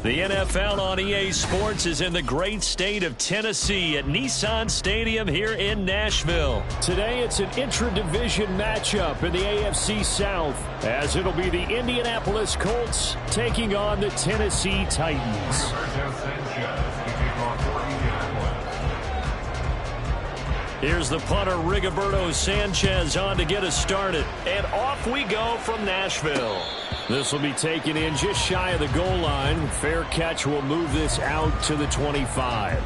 The NFL on EA Sports is in the great state of Tennessee at Nissan Stadium here in Nashville. Today it's an intra-division matchup in the AFC South, as it'll be the Indianapolis Colts taking on the Tennessee Titans. Here's the punter, Rigoberto Sanchez, on to get us started. And off we go from Nashville. This will be taken in just shy of the goal line. Fair catch will move this out to the 25.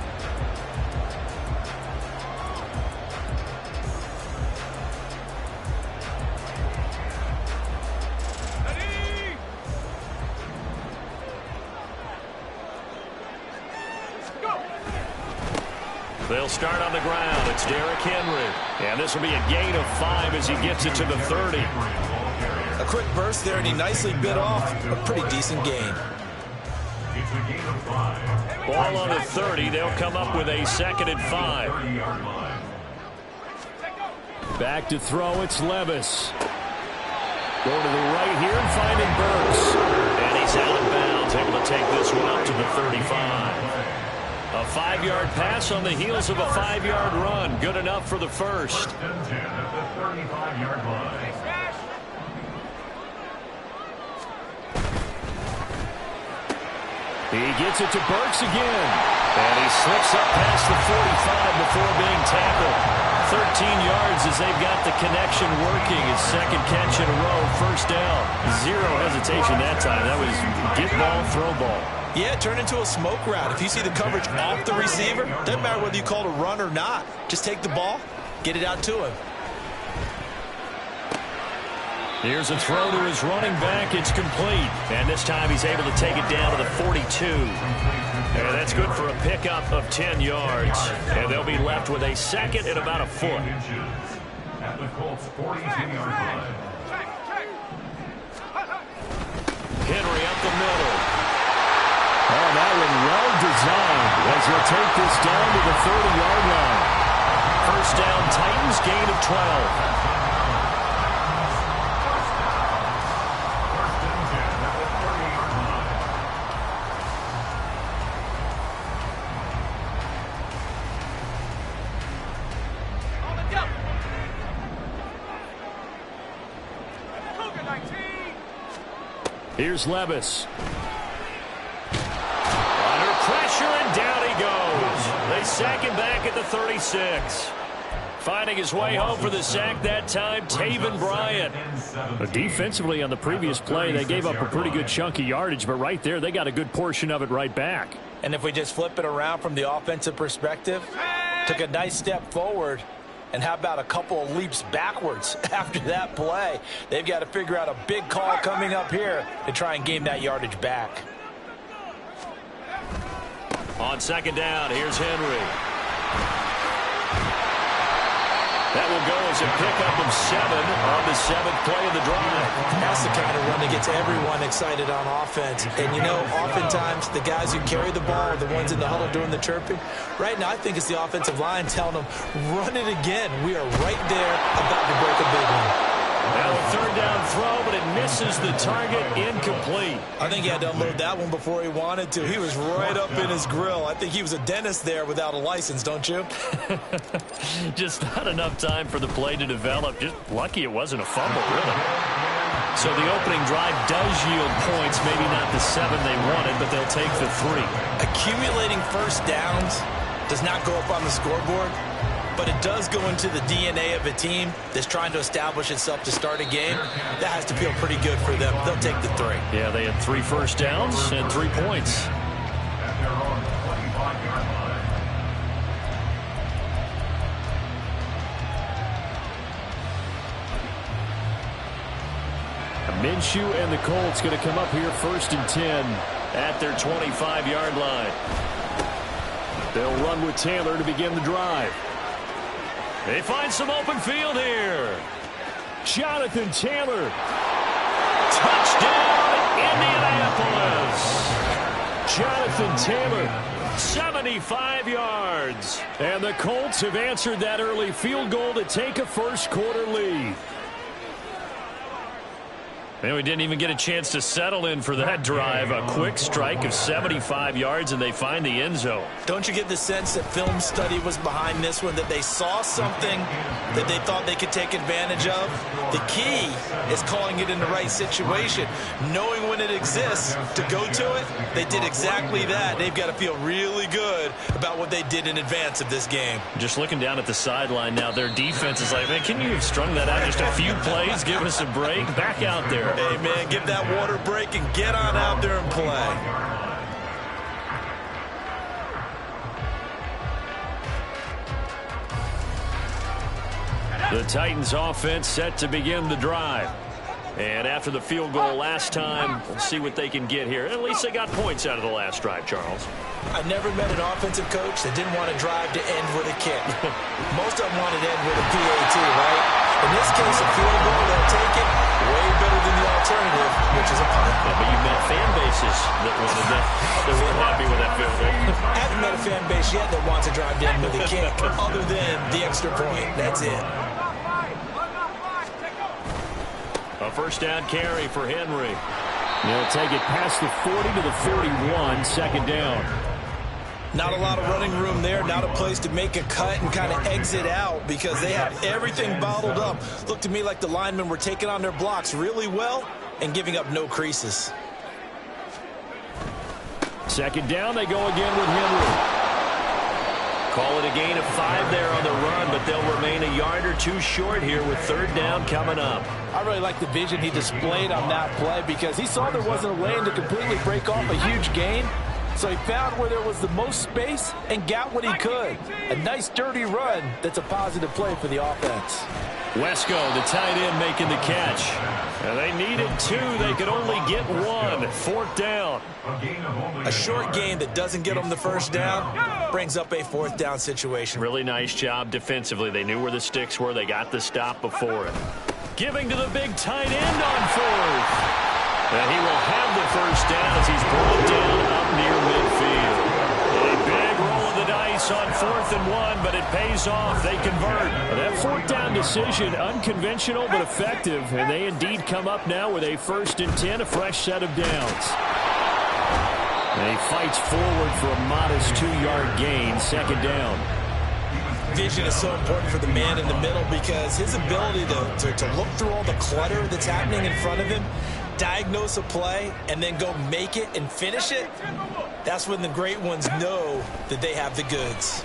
They'll start on the ground. It's Derrick Henry. And this will be a gain of 5 as he gets it to the 30. A quick burst there, and he nicely bit off a pretty decent gain. Ball on the 30. They'll come up with a 2nd and 5. Back to throw. It's Levis. Going to the right here and finding Burks. And he's out of bounds, able to take this one up to the 35. A 5-yard pass on the heels of a 5-yard run. Good enough for the first. He gets it to Burks again. And he slips up past the 45 before being tackled. 13 yards as they've got the connection working. His 2nd catch in a row, 1st down. Zero hesitation that time. That was get ball, throw ball. Yeah, it turned into a smoke route. If you see the coverage off the receiver, doesn't matter whether you call it a run or not. Just take the ball, get it out to him. Here's a throw to his running back. It's complete. And this time he's able to take it down to the 42. And that's good for a pickup of 10 yards. And they'll be left with a 2nd and about a foot. At the Colts 42-yard line. Henry up the middle. Oh, that one well designed as he'll take this down to the 30-yard line. 1st down, Titans, gain of 12. Here's Levis. second back at the 36. Finding his way home for the sack that time, Taven Bryant. Defensively on the previous play, they gave up a pretty good chunk of yardage, but right there, they got a good portion of it right back. And if we just flip it around from the offensive perspective, took a nice step forward, and how about a couple of leaps backwards after that play? They've got to figure out a big call coming up here to try and gain that yardage back. On second down, here's Henry. That will go as a pickup of 7 on the 7th play of the drive. That's the kind of run that gets everyone excited on offense. And, you know, oftentimes the guys who carry the ball are the ones in the huddle doing the chirping. Right now, I think it's the offensive line telling them, run it again. We are right there about to break a big one. Now a third down throw, but it misses the target, incomplete. I think he had to unload that one before he wanted to. He was right up in his grill. I think he was a dentist there without a license, don't you? Just not enough time for the play to develop. Just lucky it wasn't a fumble, really. So the opening drive does yield points, maybe not the 7 they wanted, but they'll take the 3. Accumulating first downs does not go up on the scoreboard, but it does go into the DNA of a team that's trying to establish itself to start a game. That has to feel pretty good for them. They'll take the 3. Yeah, they had 3 first downs and 3 points. Minshew and the Colts going to come up here 1st and 10 at their 25-yard line. They'll run with Taylor to begin the drive. They find some open field here. Jonathan Taylor. Touchdown, Indianapolis. Jonathan Taylor, 75 yards. And the Colts have answered that early field goal to take a first-quarter lead. And we didn't even get a chance to settle in for that drive. A quick strike of 75 yards, and they find the end zone. Don't you get the sense that film study was behind this one, that they saw something that they thought they could take advantage of? The key is calling it in the right situation, knowing when it exists to go to it. They did exactly that. They've got to feel really good about what they did in advance of this game. Just looking down at the sideline now, their defense is like, man, can you have strung that out just a few plays? Give us a break. Back out there. Hey, man, give that water break and get on out there and play. The Titans offense set to begin the drive. And after the field goal last time, we'll see what they can get here. At least they got points out of the last drive, Charles. I never met an offensive coach that didn't want to drive to end with a kick. Most of them wanted to end with a PAT, right? In this case, a field goal, they'll take it. Way better than the alternative, which is a punt. Yeah, but you've met fan bases that wanted that. They weren't happy with that field goal. I haven't met a fan base yet that wants to drive to end with a kick, other than the extra point. That's it. A first down carry for Henry. They'll take it past the 40 to the 41, second down. Not a lot of running room there, not a place to make a cut and kind of exit out because they have everything bottled up. Looked to me like the linemen were taking on their blocks really well and giving up no creases. Second down, they go again with Henry. Call it a gain of 5 there on the run, but they'll remain a yard or 2 short here with third down coming up. I really like the vision he displayed on that play because he saw there wasn't a lane to completely break off a huge gain. So he found where there was the most space and got what he could. A nice dirty run that's a positive play for the offense. Wesco, the tight end, making the catch. And they needed 2. They could only get 1. Fourth down. A short gain that doesn't get them the first down brings up a fourth down situation. Really nice job defensively. They knew where the sticks were. They got the stop before it. Giving to the big tight end on fourth. And he will have the first down as he's brought down up near midfield. A big roll of the dice on 4th and 1, but it pays off. They convert. That fourth down decision, unconventional but effective, and they indeed come up now with a 1st and 10, a fresh set of downs. And he fights forward for a modest 2-yard gain, second down. Vision is so important for the man in the middle because his ability to look through all the clutter that's happening in front of him, diagnose a play, and then go make it and finish it, that's when the great ones know that they have the goods.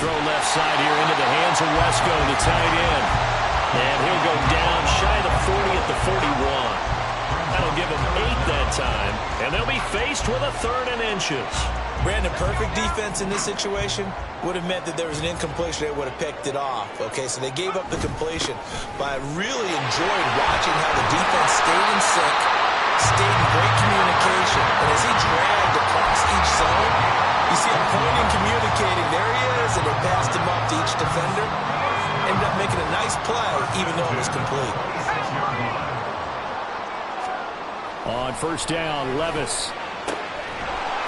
throw left side here into the hands of Wesco, the tight end. And he'll go down shy of the 40 at the 41. That'll give them 8 that time, and they'll be faced with a 3rd and inches. Brandon, perfect defense in this situation would have meant that there was an incompletion. They would have picked it off. Okay, so they gave up the completion. But I really enjoyed watching how the defense stayed in sync, stayed in great communication. And as he dragged across each zone, you see him pointing, communicating. There he is, and they passed him up to each defender. Ended up making a nice play, even though it was complete. On first down, Levis.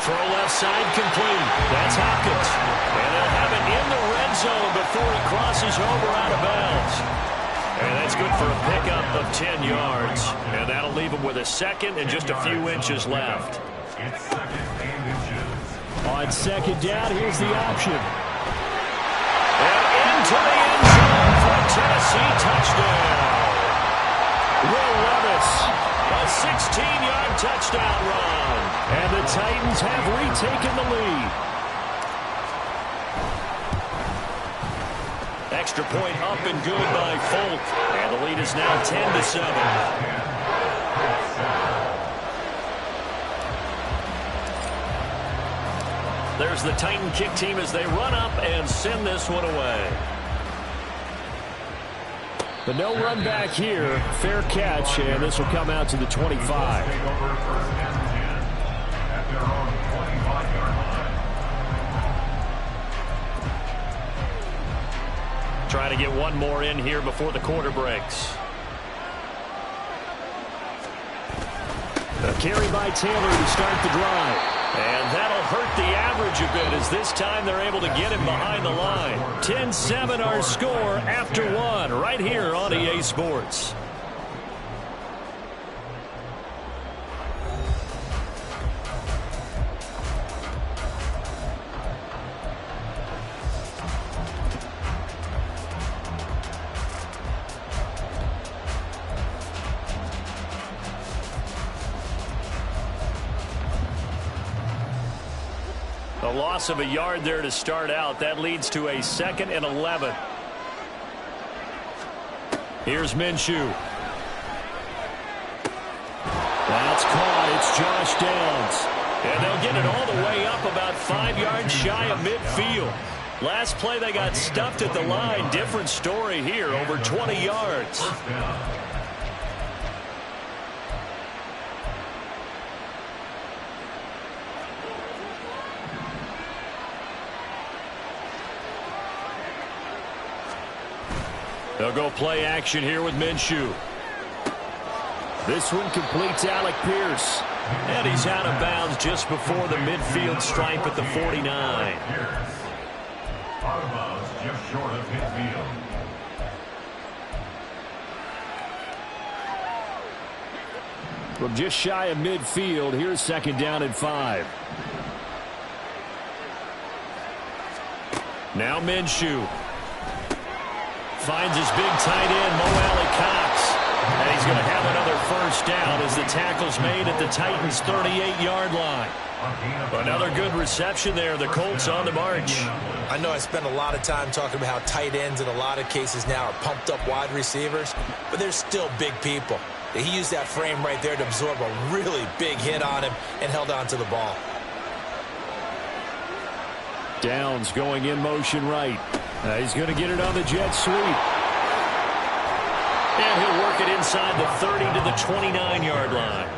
Throw left side complete. That's Hopkins. And they'll have it in the red zone before he crosses over out of bounds. And that's good for a pickup of 10 yards. And that'll leave him with a 2nd and just a few inches left. On 2nd down, here's the option. And into the end zone for a Tennessee touchdown. Will Levis, a 16-yard touchdown run. And the Titans have retaken the lead. Extra point up and good by Folk. And the lead is now 10-7. There's the Titan kick team as they run up and send this one away. The no run back here, fair catch, and this will come out to the 25. Trying to get one more in here before the quarter breaks. A carry by Taylor to start the drive. And that'll hurt the average a bit as this time they're able to get him behind the line. 10-7 our score after 1 right here on EA Sports. A loss of a yard there to start out. That leads to a 2nd and 11. Here's Minshew. That's caught. It's Josh Downs. And they'll get it all the way up about 5 yards shy of midfield. Last play they got stuffed at the line. Different story here. Over 20 yards. They'll go play action here with Minshew. This one completes Alec Pierce. And he's out of bounds just before the midfield stripe at the 49. Out of bounds just short of midfield. From just shy of midfield, here's 2nd down and 5. Now Minshew. Finds his big tight end, Mo Alley-Cox. And he's going to have another first down as the tackle's made at the Titans' 38-yard line. Another good reception there. The Colts on the march. I know I spent a lot of time talking about how tight ends in a lot of cases now are pumped up wide receivers, but they're still big people. He used that frame right there to absorb a really big hit on him and held on to the ball. Downs going in motion right. He's going to get it on the jet sweep. And he'll work it inside the 30 to the 29-yard line.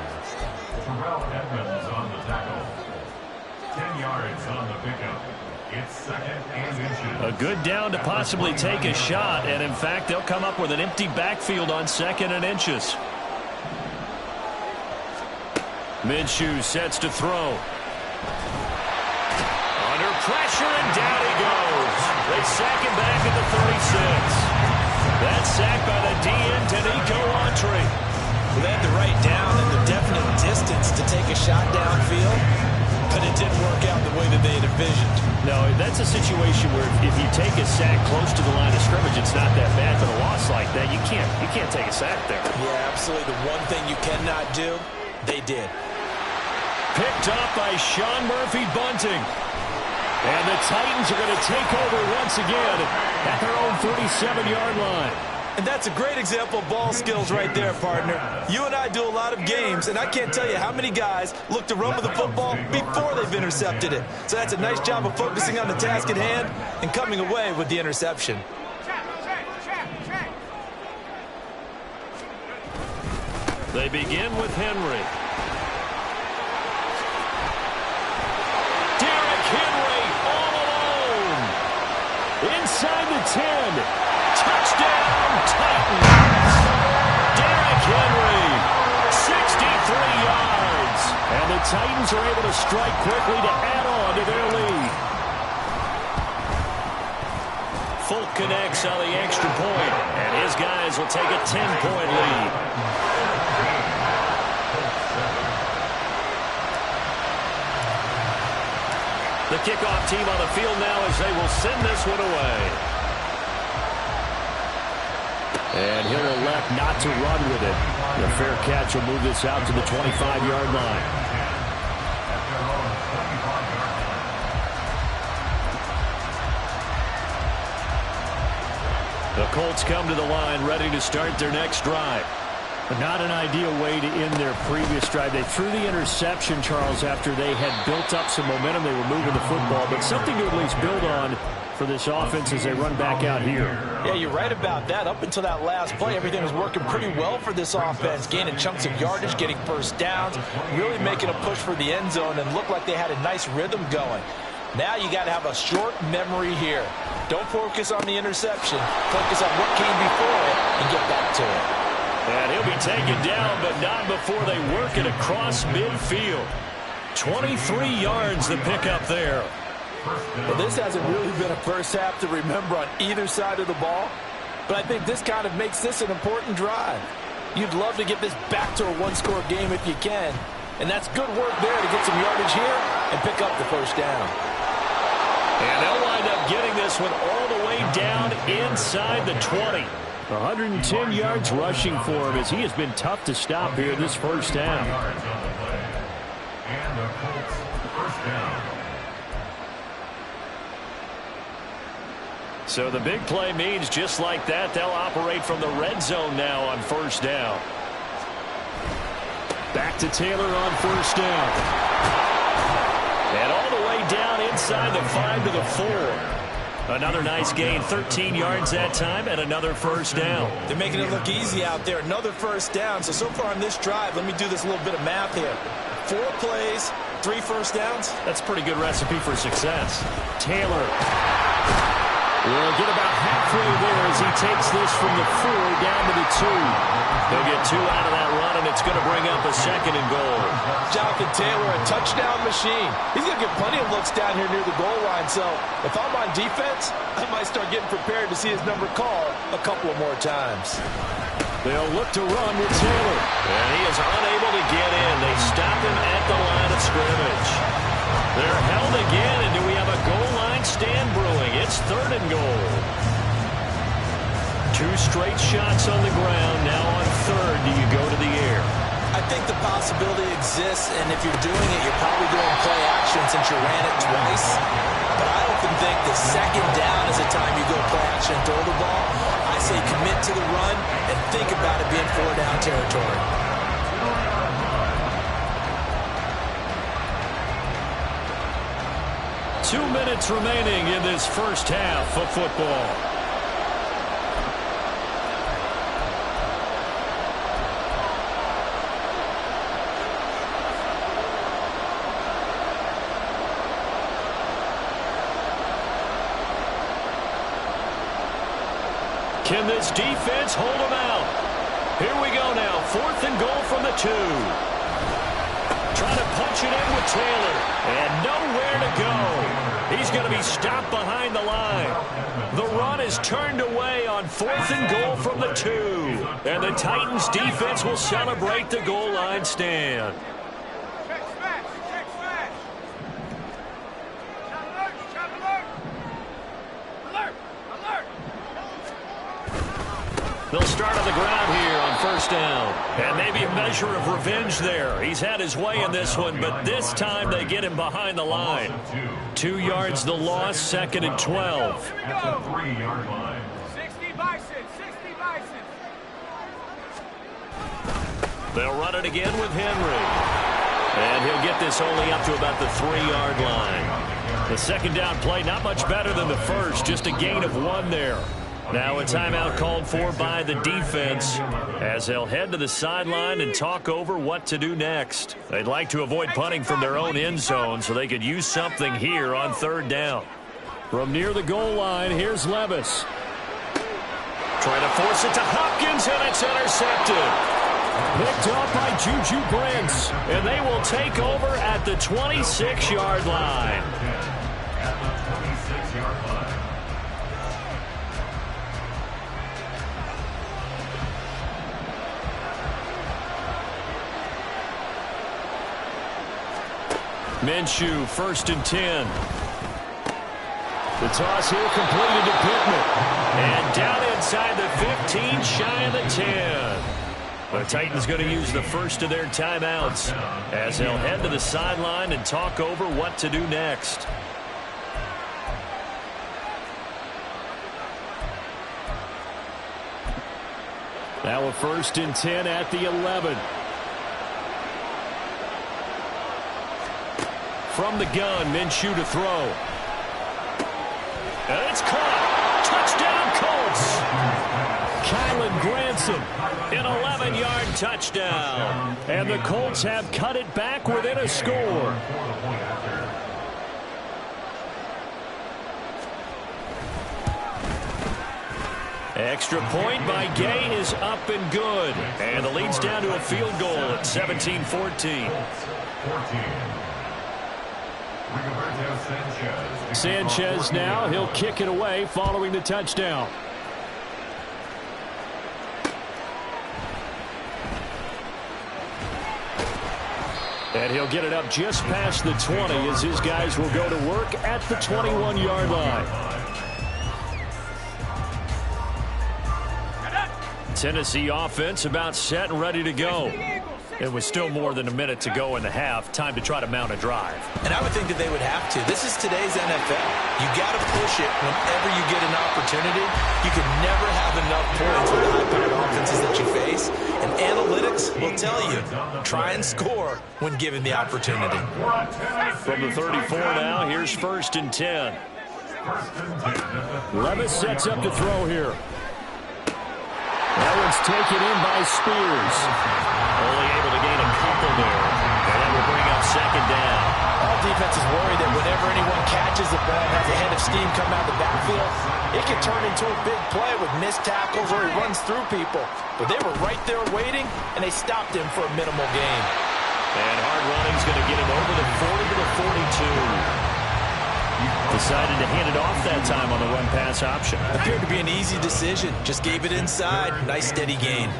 Terrell Edmonds on the tackle. 10 yards on the pickup. It's 2nd and inches. A good down to possibly take a shot. And, in fact, they'll come up with an empty backfield on 2nd and inches. Minshew sets to throw. Under pressure, and down he goes. They sack him back at the 36. That's sacked by the DN, Danico Autry. Well, they had the right down and the definite distance to take a shot downfield, but it didn't work out the way that they had envisioned. No, that's a situation where if you take a sack close to the line of scrimmage, it's not that bad. But a loss like that, you can't take a sack there. Yeah, absolutely. The one thing you cannot do, they did. Picked up by Sean Murphy-Bunting. And the Titans are going to take over once again at their own 37-yard line. And that's a great example of ball skills right there, partner. You and I do a lot of games, and I can't tell you how many guys look to run with the football before they've intercepted it. So that's a nice job of focusing on the task at hand and coming away with the interception. They begin with Henry. Derrick Henry all alone. Inside the 10. Touchdown, Titans. Derrick Henry, 63 yards. And the Titans are able to strike quickly to add on to their lead. Folk connects on the extra point, and his guys will take a 10-point lead. The kickoff team on the field now as they will send this one away. And he'll elect not to run with it. The fair catch will move this out to the 25-yard line. The Colts come to the line ready to start their next drive. But not an ideal way to end their previous drive. They threw the interception, Charles, after they had built up some momentum. They were moving the football, but something to at least build on for this offense as they run back out here. Yeah, you're right about that. Up until that last play, everything was working pretty well for this offense, gaining chunks of yardage, getting first downs, really making a push for the end zone, and looked like they had a nice rhythm going. Now you got to have a short memory here. Don't focus on the interception. Focus on what came before it and get back to it. And he'll be taken down, but not before they work it across midfield. 23 yards the pickup there. Well, this hasn't really been a first half to remember on either side of the ball, but I think this kind of makes this an important drive. You'd love to get this back to a one-score game if you can, and that's good work there to get some yardage here and pick up the first down. And they'll wind up getting this one all the way down inside the 20. 110 yards rushing for him as he has been tough to stop here this first down. And the Colts first down. So the big play means just like that, they'll operate from the red zone now on first down. Back to Taylor on first down. And all the way down inside the 5 to the 4. Another nice gain, 13 yards that time, and another first down. They're making it look easy out there. Another first down. So far on this drive, let me do this little bit of math here. 4 plays, 3 first downs. That's a pretty good recipe for success. Taylor will get about halfway there as he takes this from the 4 down to the 2. He'll get 2 out of that run, and it's going to bring up a 2nd and goal. Jonathan Taylor, a touchdown machine. He's going to get plenty of looks down here near the goal line, so if I'm on defense, I might start getting prepared to see his number called a couple of more times. They'll look to run with Taylor. And he is unable to get in. They stop him at the line of scrimmage. They're held again, and do we have a goal line stand brewing? It's 3rd and goal. 2 straight shots on the ground. Now on 3rd, do you go to the air? I think the possibility exists, and if you're doing it, you're probably doing play action since you ran it twice. But I often think the 2nd down is the time you go play action and throw the ball. I say commit to the run and think about it being 4-down territory. Two minutes remaining in this first half of football. Can this defense hold them out? Here we go now. 4th and goal from the 2. Trying to punch it in with Taylor. And nowhere to go. He's going to be stopped behind the line. The run is turned away on 4th and goal from the 2. And the Titans defense will celebrate the goal line stand. They'll start on the ground here on first down. And maybe a measure of revenge there. He's had his way in this one, but this time they get him behind the line. 2 yards the loss, 2nd and 12. At the 3-yard line. 60 Bison, 60 Bison. They'll run it again with Henry. And he'll get this only up to about the 3-yard line. The second down play, not much better than the first, just a gain of 1 there. Now a timeout called for by the defense as they'll head to the sideline and talk over what to do next. They'd like to avoid punting from their own end zone so they could use something here on 3rd down. From near the goal line, here's Levis. Trying to force it to Hopkins, and it's intercepted. Picked up by Juju Brents, and they will take over at the 26-yard line. At the 26-yard line. Minshew, 1st and 10. The toss here completed to Pittman. And down inside the 15, shy of the 10. The Titans going to use the first of their timeouts as they'll head to the sideline and talk over what to do next. Now a 1st and 10 at the 11. From the gun, Minshew to throw. And it's caught. Touchdown, Colts. Kylan Granson, an 11-yard touchdown. And the Colts have cut it back within a score. Extra point by Gay is up and good. And the lead's down to a field goal at 17-14. Sanchez now, he'll kick it away following the touchdown. And he'll get it up just past the 20 as his guys will go to work at the 21-yard line. Tennessee offense about set and ready to go. It was still more than a minute to go in the half. Time to try to mount a drive. And I would think that they would have to. This is today's NFL. You got to push it whenever you get an opportunity. You can never have enough points with the high-powered offenses that you face. And analytics will tell you, try and score when given the opportunity. From the 34 now, here's 1st and 10. Levis sets up to throw here. That one's taken in by Spears. Only able to gain a couple there. And that will bring up 2nd down. All defenses worry that whenever anyone catches the ball and has a head of steam come out of the backfield, it can turn into a big play with missed tackles or he runs through people. But they were right there waiting, and they stopped him for a minimal gain. And hard running's going to get him over the 40 to the 42. Decided to hand it off that time on the run-pass option. Appeared to be an easy decision. Just gave it inside. Nice steady gain.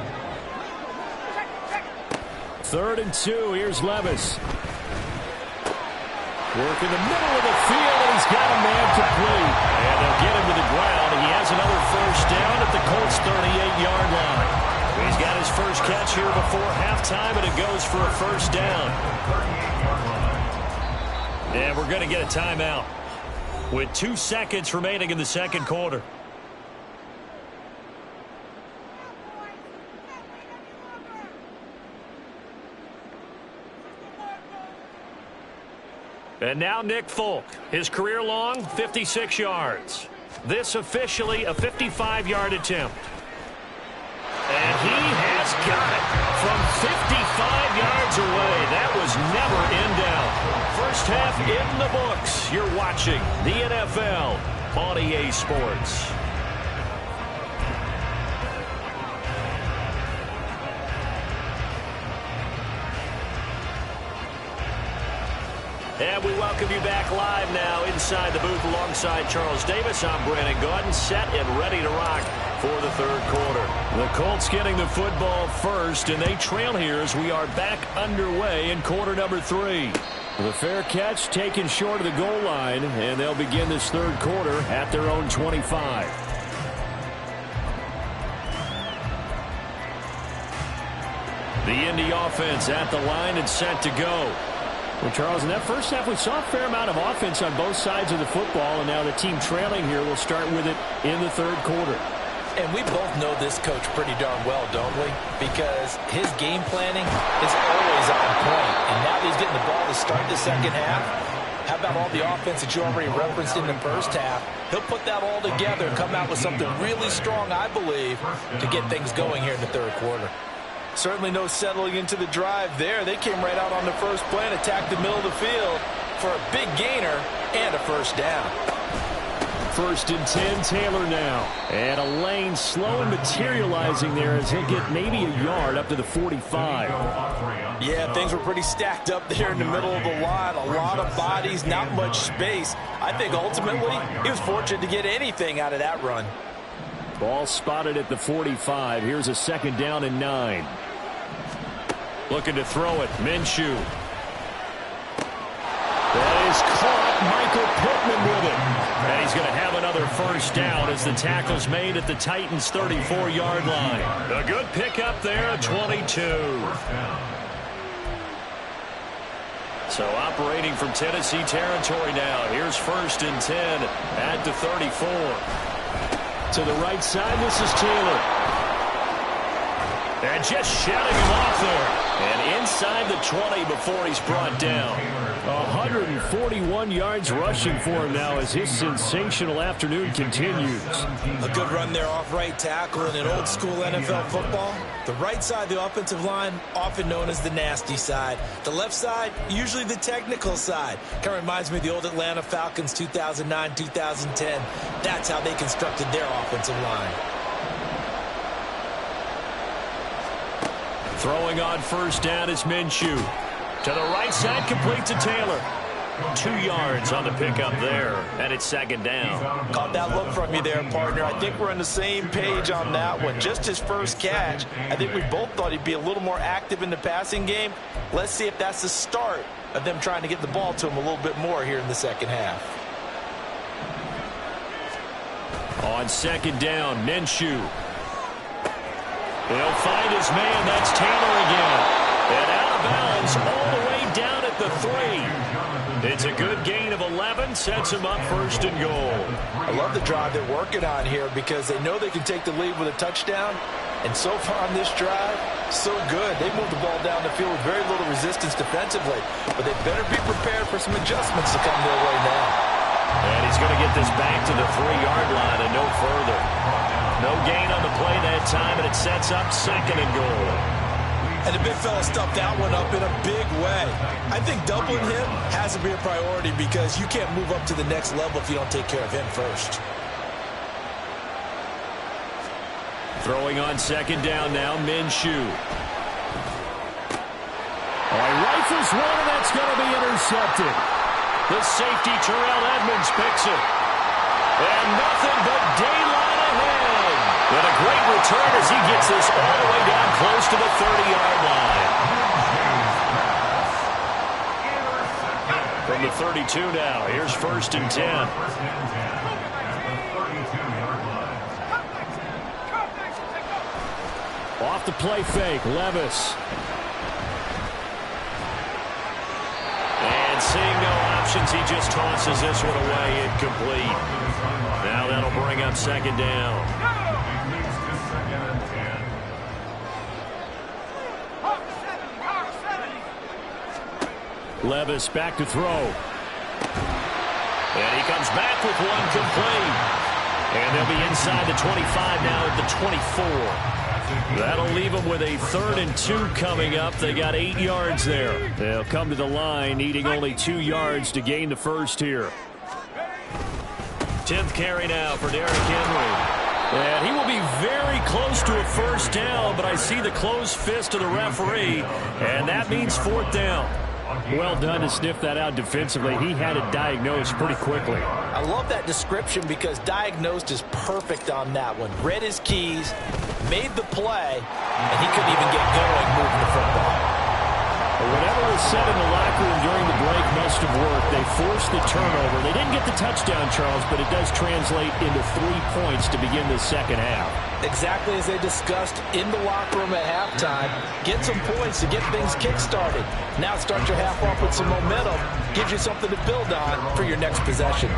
3rd and 2. Here's Levis. Work in the middle of the field, and he's got a man complete. And they'll get him to the ground. He has another 1st down at the Colts' 38-yard line. He's got his first catch here before halftime, and it goes for a 1st down. And we're going to get a timeout with 2 seconds remaining in the 2nd quarter. And now Nick Folk, his career long 56 yards. This officially a 55-yard attempt. And he has got it from 55 yards away. That was never in doubt. First half in the books. You're watching the NFL on EA Sports. And we welcome you back live now inside the booth alongside Charles Davis. I'm Brandon Gaudin, set and ready to rock for the 3rd quarter. The Colts getting the football first, and they trail here as we are back underway in quarter number 3. The fair catch taken short of the goal line, and they'll begin this 3rd quarter at their own 25. The Indy offense at the line and set to go. Well, Charles, in that first half, we saw a fair amount of offense on both sides of the football, and now the team trailing here will start with it in the third quarter. And we both know this coach pretty darn well, don't we? Because his game planning is always on point. And now that he's getting the ball to start the second half, how about all the offense that you already referenced in the first half? He'll put that all together and come out with something really strong, I believe, to get things going here in the third quarter. Certainly no settling into the drive there. They came right out on the first play and attacked the middle of the field for a big gainer and a first down. 1st and 10, Taylor now. And a lane slow and materializing there as he'll get maybe a yard up to the 45. Yeah, things were pretty stacked up there in the middle of the line. A lot of bodies, not much space. I think ultimately he was fortunate to get anything out of that run. Ball spotted at the 45. Here's a 2nd down and 9. Looking to throw it. Minshew. That is caught. Michael Pittman with it. And he's going to have another first down as the tackle's made at the Titans' 34-yard line. A good pickup there at 22. So operating from Tennessee territory now. Here's 1st and 10 at the 34. To the right side, this is Taylor. And just shutting him off there. And inside the 20 before he's brought down. 141 yards rushing for him now as his sensational afternoon continues. A good run there off right tackle in an old school NFL football. The right side of the offensive line, often known as the nasty side. The left side, usually the technical side. Kind of reminds me of the old Atlanta Falcons 2009-2010. That's how they constructed their offensive line. Throwing on first down is Minshew. To the right side, complete to Taylor. 2 yards on the pickup there, and it's 2nd down. Caught that look from you there, partner. I think we're on the same page on that one. Just his first catch. I think we both thought he'd be a little more active in the passing game. Let's see if that's the start of them trying to get the ball to him a little bit more here in the second half. On 2nd down, Minshew. He'll find his man. That's Taylor again. And out of bounds all the way down at the 3. It's a good gain of 11. Sets him up 1st and goal. I love the drive they're working on here because they know they can take the lead with a touchdown. And so far on this drive, so good. They moved the ball down the field with very little resistance defensively. But they better be prepared for some adjustments to come their way now. And he's going to get this back to the 3-yard line and no further. No gain on the play that time, and it sets up 2nd and goal. And the big fella stuffed that one up in a big way. I think doubling him has to be a priority because you can't move up to the next level if you don't take care of him first. Throwing on 2nd down now, Minshew. Rifles one, and that's going to be intercepted. The safety, Terrell Edmonds, picks it. And nothing but daylight ahead. And a great return as he gets this all the way down close to the 30-yard line. From the 32 now, here's 1st and 10. Off the play fake, Levis. And seeing no options, he just tosses this one away incomplete. Now that'll bring up 2nd down. Levis back to throw. And he comes back with one complete. And they'll be inside the 25 now at the 24. That'll leave them with a 3rd and 2 coming up. They got 8 yards there. They'll come to the line needing only 2 yards to gain the first here. 10th carry now for Derrick Henry. And he will be very close to a first down, but I see the closed fist of the referee, and that means 4th down. Well done to sniff that out defensively. He had it diagnosed pretty quickly. I love that description because diagnosed is perfect on that one. Read his keys, made the play, and he couldn't even get going moving the football. Well, whatever was said in the locker room during the break must have worked. They forced the turnover. They didn't get the touchdown, Charles, but it does translate into 3 points to begin the second half. Exactly as they discussed in the locker room at halftime. Get some points to get things kick-started. Now start your half off with some momentum. Gives you something to build on for your next possession.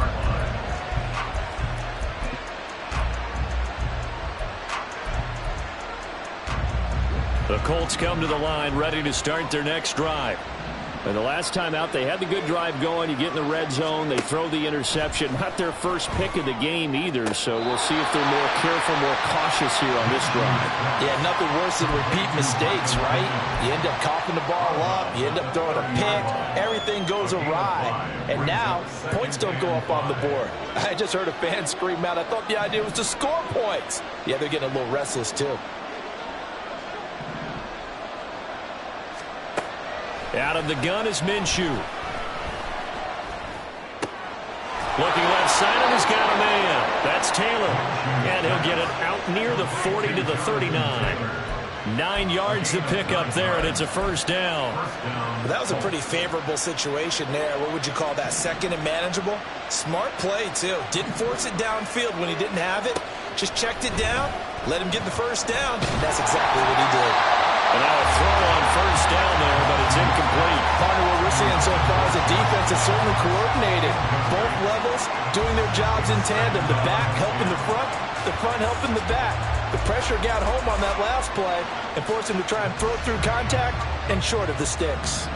The Colts come to the line ready to start their next drive. And the last time out, they had the good drive going. You get in the red zone. They throw the interception. Not their first pick of the game either, so we'll see if they're more careful, more cautious here on this drive. Yeah, nothing worse than repeat mistakes, right? You end up coughing the ball up. You end up throwing a pick. Everything goes awry. And now, points don't go up on the board. I just heard a fan scream out, I thought the idea was to score points. Yeah, they're getting a little restless, too. Out of the gun is Minshew. Looking left side, and he's got a man. That's Taylor. And he'll get it out near the 40 to the 39. 9 yards to pick up there, and it's a first down. Well, that was a pretty favorable situation there. What would you call that? Second and manageable? Smart play, too. Didn't force it downfield when he didn't have it. Just checked it down, let him get the first down. And that's exactly what he did. And now a throw on first down there, but it's incomplete. Partner, what we're seeing so far is the defense is certainly coordinated. Both levels doing their jobs in tandem. The back helping the front helping the back. The pressure got home on that last play and forced him to try and throw through contact and short of the sticks.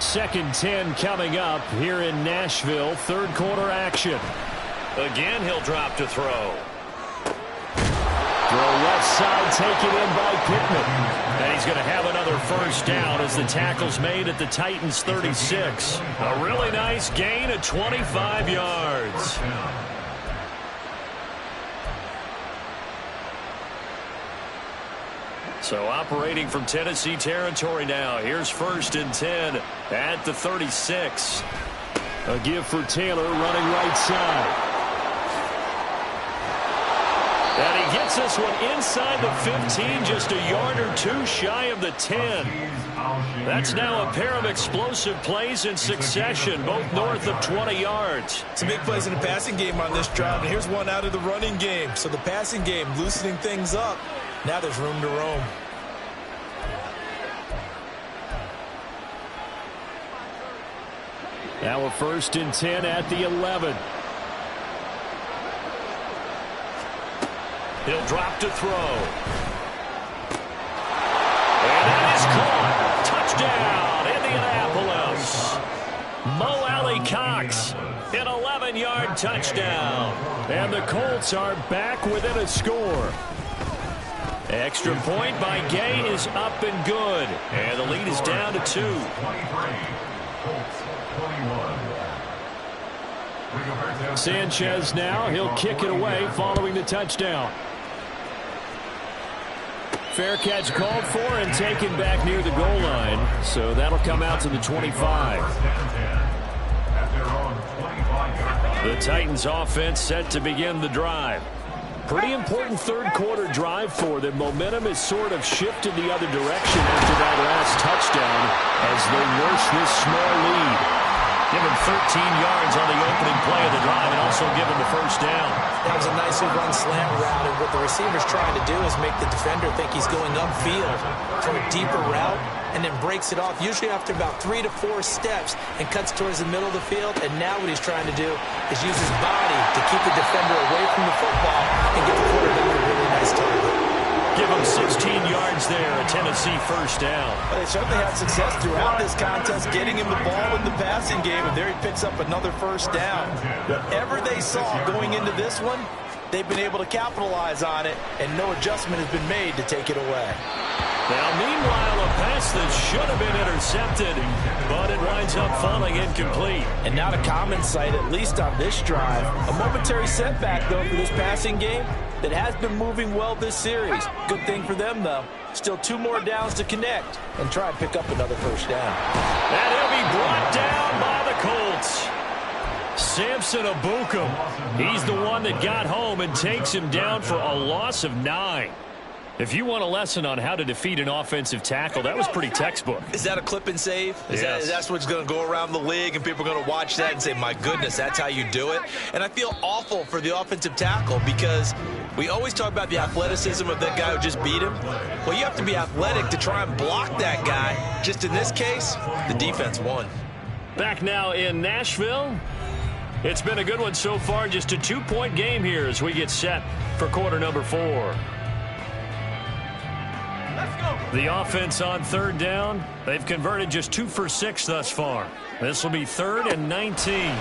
2nd 10 coming up here in Nashville. Third quarter action. Again, he'll drop to throw. Throw left side, taken in by Pittman. And he's going to have another first down as the tackle's made at the Titans' 36. A really nice gain of 25 yards. So operating from Tennessee territory now. Here's 1st and 10 at the 36. A give for Taylor running right side. And he gets this one inside the 15, just a yard or two shy of the 10. That's now a pair of explosive plays in succession, both north of 20 yards. Some big plays in the passing game on this drive, and here's one out of the running game. So the passing game loosening things up. Now there's room to roam. Now a 1st and 10 at the 11. He'll drop to throw. And that is caught. Touchdown, Indianapolis. Mo Alley-Cox, an 11-yard touchdown. And the Colts are back within a score. Extra point by Gay is up and good. And the lead is down to 2. 23. Colts 21. Sanchez now. He'll kick it away following the touchdown. Fair catch called for and taken back near the goal line. So that'll come out to the 25. The Titans offense set to begin the drive. Pretty important third quarter drive for them. Momentum has sort of shifted the other direction after that last touchdown as they nurse this small lead. Give him 13 yards on the opening play of the drive and also give him the first down. That was a nicely run slant route, and what the receiver's trying to do is make the defender think he's going upfield for a deeper route and then breaks it off, usually after about 3 to 4 steps, and cuts towards the middle of the field. And now what he's trying to do is use his body to keep the defender away from the football and get the quarterback a really nice target. Give him 16 yards there, a Tennessee first down. Well, they certainly had success throughout this contest getting him the ball in the passing game, and there he picks up another first down. Whatever they saw going into this one, they've been able to capitalize on it, and no adjustment has been made to take it away. Now, meanwhile, a pass that should have been intercepted, but it winds up falling incomplete. And not a common sight, at least on this drive. A momentary setback, though, for this passing game that has been moving well this series. Good thing for them, though. Still 2 more downs to connect and try and pick up another first down. And he'll be brought down by the Colts. Samson Ebukam. He's the one that got home and takes him down for a loss of 9. If you want a lesson on how to defeat an offensive tackle, that was pretty textbook. Is that a clip and save? Yes. That's what's going to go around the league, and people are going to watch that and say, my goodness, that's how you do it? And I feel awful for the offensive tackle because we always talk about the athleticism of that guy who just beat him. Well, you have to be athletic to try and block that guy. Just in this case, the defense won. Back now in Nashville. It's been a good one so far. Just a 2-point game here as we get set for quarter number 4. The offense on third down. They've converted just 2 for 6 thus far. This will be 3rd and 19. And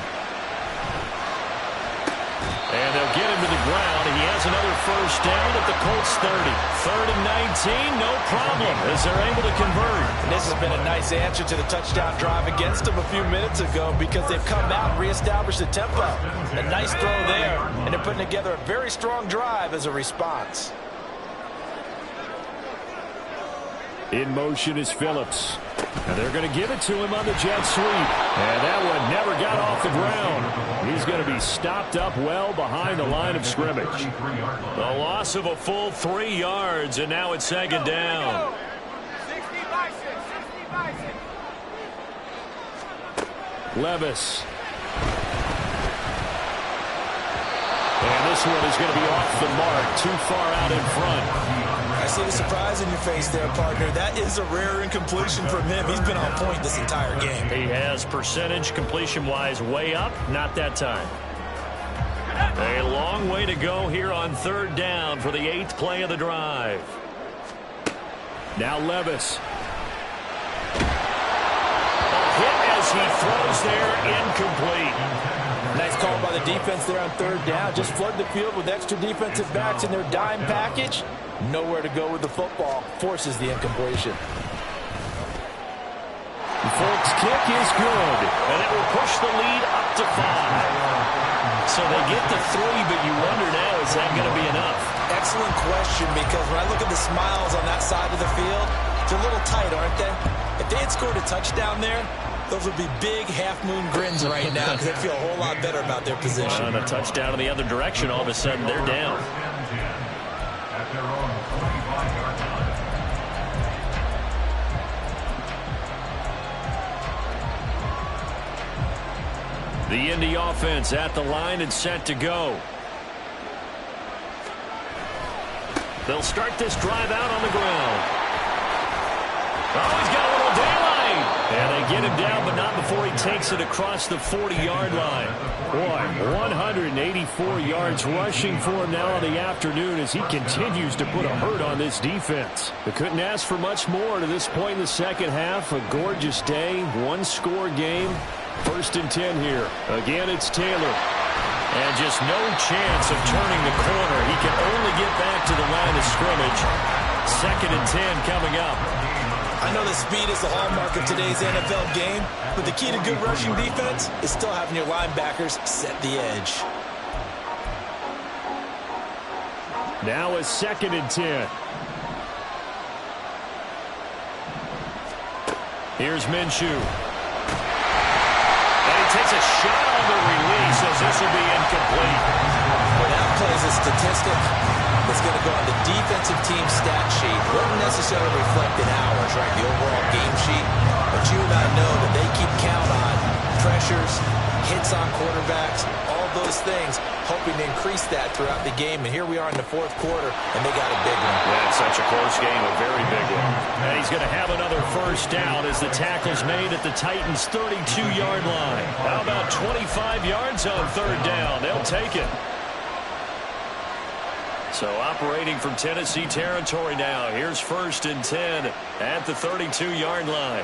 they'll get him to the ground. He has another first down at the Colts 30. 3rd and 19, no problem, as they're able to convert. And this has been a nice answer to the touchdown drive against them a few minutes ago because they've come out and reestablished the tempo. A nice throw there, and they're putting together a very strong drive as a response. In motion is Phillips. And they're going to give it to him on the jet sweep. And that one never got off the ground. He's going to be stopped up well behind the line of scrimmage. The loss of a full 3 yards, and now it's 2nd down. 60 Bison, 60 Bison. Levis. And this one is going to be off the mark, too far out in front. I see the surprise in your face there, partner. That is a rare incompletion from him. He's been on point this entire game. He has percentage completion-wise way up, not that time. A long way to go here on 3rd down for the 8th play of the drive. Now Levis. A hit as he throws there, incomplete. Nice call by the defense there on 3rd down. Just flood the field with extra defensive backs in their dime package. Nowhere to go with the football. Forces the incompletion. The Folks kick is good. And it will push the lead up to 5. So they get to 3, but you wonder now, is that going to be enough? Excellent question, because when I look at the smiles on that side of the field, they're a little tight, aren't they? If they had scored a touchdown there, those would be big half-moon grins right now because they feel a whole lot better about their position. On a touchdown in the other direction, all of a sudden they're down. At their own 25-yard line. The Indy offense at the line and set to go. They'll start this drive out on the ground. Oh, he's got a little daylight. And they get him down, but not before he takes it across the 40-yard line. Boy, 184 yards rushing for him now in the afternoon as he continues to put a hurt on this defense. They couldn't ask for much more to this point in the second half. A gorgeous day, 1-score game. 1st and 10 here. Again, it's Taylor. And just no chance of turning the corner. He can only get back to the line of scrimmage. 2nd and 10 coming up. I know that speed is the hallmark of today's NFL game, but the key to good rushing defense is still having your linebackers set the edge. Now it's 2nd and 10. Here's Minshew. And he takes a shot on the release as this will be incomplete. Well, that plays a statistic that's going to go on the defensive team stat sheet. Won't necessarily reflect in ours, right, the overall game sheet. But you and I know that they keep count on pressures, hits on quarterbacks, all those things, hoping to increase that throughout the game. And here we are in the 4th quarter, and they got a big one. Yeah, it's such a close game, a very big one. And he's going to have another first down as the tackle's made at the Titans' 32-yard line. How about 25 yards on 3rd down? They'll take it. So operating from Tennessee territory now. Here's 1st and 10 at the 32-yard line.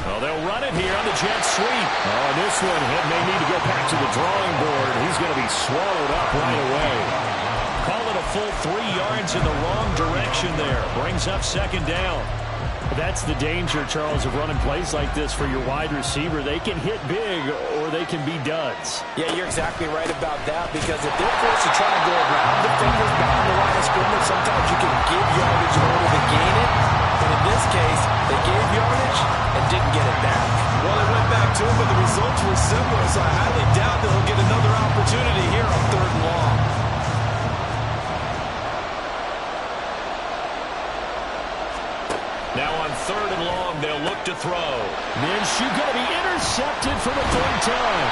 Well, they'll run it here on the jet sweep. Oh, this one may need to go back to the drawing board. He's going to be swallowed up right away. Call it a full 3 yards in the wrong direction there. Brings up 2nd down. That's the danger, Charles, of running plays like this for your wide receiver. They can hit big or they can be duds. Yeah, you're exactly right about that, because if they're forced to try and go around defenders behind the line of scrimmage, sometimes you can give yardage in order to gain it. But in this case, they gave yardage and didn't get it back. Well, they went back to him, but the results were similar, so I highly doubt that he'll get another opportunity here on 3rd and long. throw. Minshew going to be intercepted for the third time.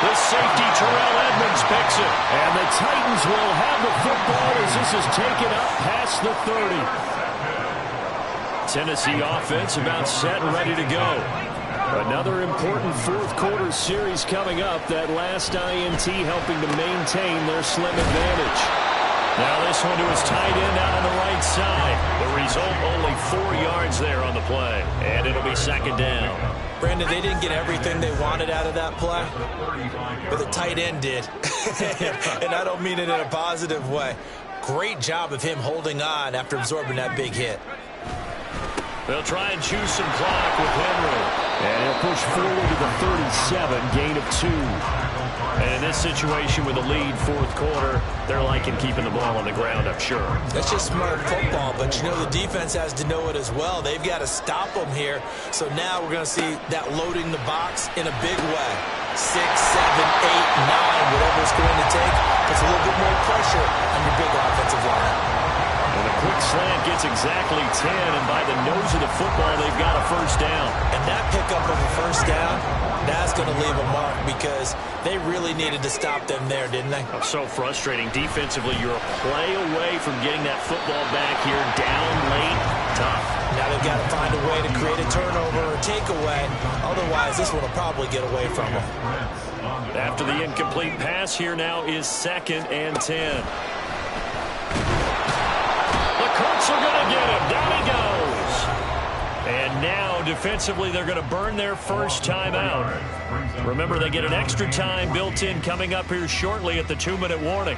The safety, Terrell Edmonds, picks it. And the Titans will have the football as this is taken up past the 30. Tennessee offense about set and ready to go. Another important fourth quarter series coming up. That last INT helping to maintain their slim advantage. Now this one to his tight end out on the right side. The result, only 4 yards there on the play. And it'll be second down. Brandon, they didn't get everything they wanted out of that play, but the tight end did. And I don't mean it in a positive way. Great job of him holding on after absorbing that big hit. They'll try and choose some clock with Henry. And he'll push forward to the 37, gain of 2. And in this situation with a lead fourth quarter, they're liking keeping the ball on the ground, I'm sure. That's just smart football, but you know the defense has to know it as well. They've got to stop them here. So now we're going to see that loading the box in a big way. 6, 7, 8, 9, whatever it's going to take, puts a little bit more pressure on your big offensive line. And a quick slant gets exactly 10, and by the nose of the football, they've got a first down. And that pickup of a first down, that's going to leave a mark because they really needed to stop them there, didn't they? So frustrating. Defensively, you're a play away from getting that football back here down late. Tough. Now they've got to find a way to create a turnover or takeaway. Otherwise, this one will probably get away from them. After the incomplete pass, here now is 2nd and 10. Colts are going to get him. Down he goes. And now, defensively, they're going to burn their first time out. Remember, they get an extra time built in coming up here shortly at the 2-minute warning.